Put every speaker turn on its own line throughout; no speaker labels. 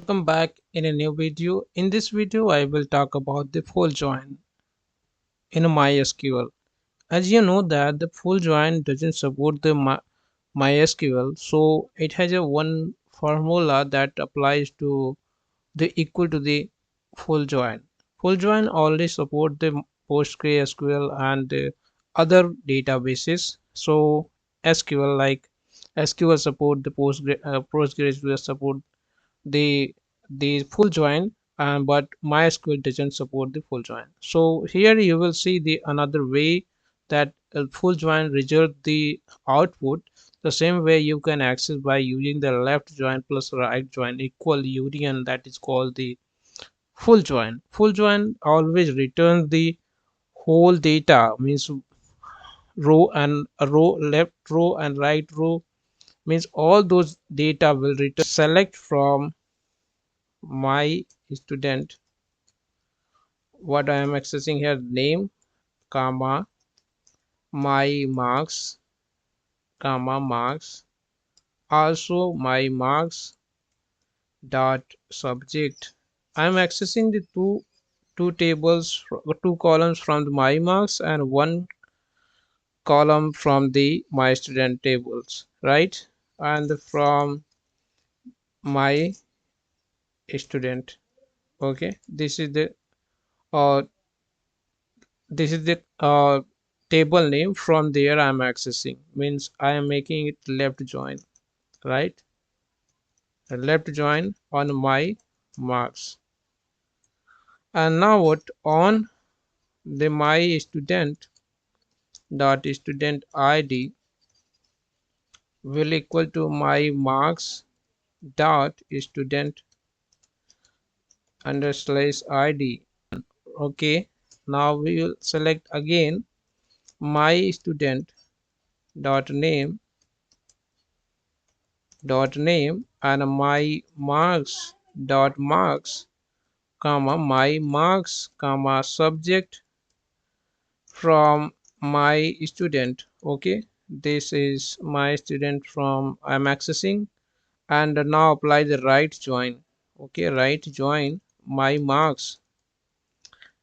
Welcome back in a new video. In this video, I will talk about the full join in MySQL. As you know that the full join doesn't support the MySQL, so it has a one formula that applies to the equal to the full join. Full join already support the PostgreSQL and other databases. So SQL like SQL support the PostgreSQL support the full join, but MySQL doesn't support the full join. So here you will see the another way that full join result the output the same way you can access by using the left join plus right join equal union, that is called the full join. Full join always returns the whole data, means row and a row, left row and right row, means all those data will return. Select from my student what I am accessing here, name comma my marks comma marks, also my marks dot subject. I am accessing the two tables, two columns from the my marks and one column from the my student tables, right? And from my student. Okay, uh this is the table name. From there I am accessing, means I am making it left join, right? A left join on my marks. And now what, on the my student dot student id will equal to my marks dot student under slash id. Okay, now we will select again my student dot name and my marks dot marks comma my marks comma subject from my student. Okay, this is my student from I'm accessing. And now apply the right join. Okay, right join my marks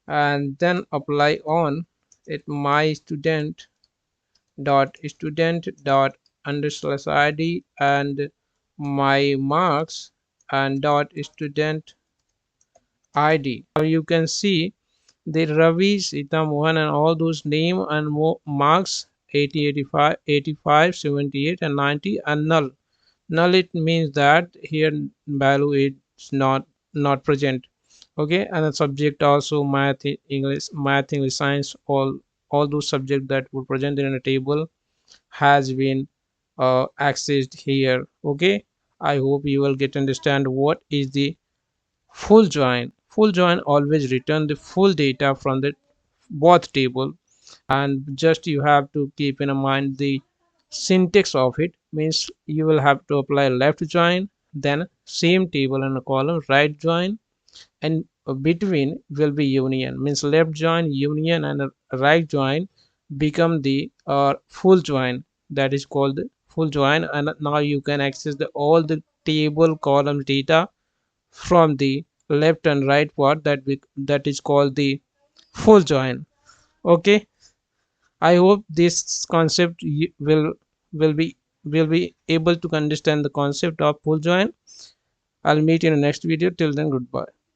and then apply on it my student dot under slash id and my marks and dot student id. Now you can see the Ravi, Sita, Mohan and all those name and marks 80, 85, 85, 78 and 90 and null. Null it means that here value is not present. Okay, and the subject also math, English, science, all those subjects that were present in a table has been accessed here. Okay, I hope you will get understand what is the full join. Full join always return the full data from the both table, and just you have to keep in mind the syntax of it, means you will have to apply left join, then same table and a column right join, and between will be union, means left join union and a right join become the full join, that is called the full join. And now you can access the all the table column data from the left and right part, that is called the full join. Okay, I hope this concept will be able to understand the concept of full join. I'll meet you in the next video. Till then, goodbye.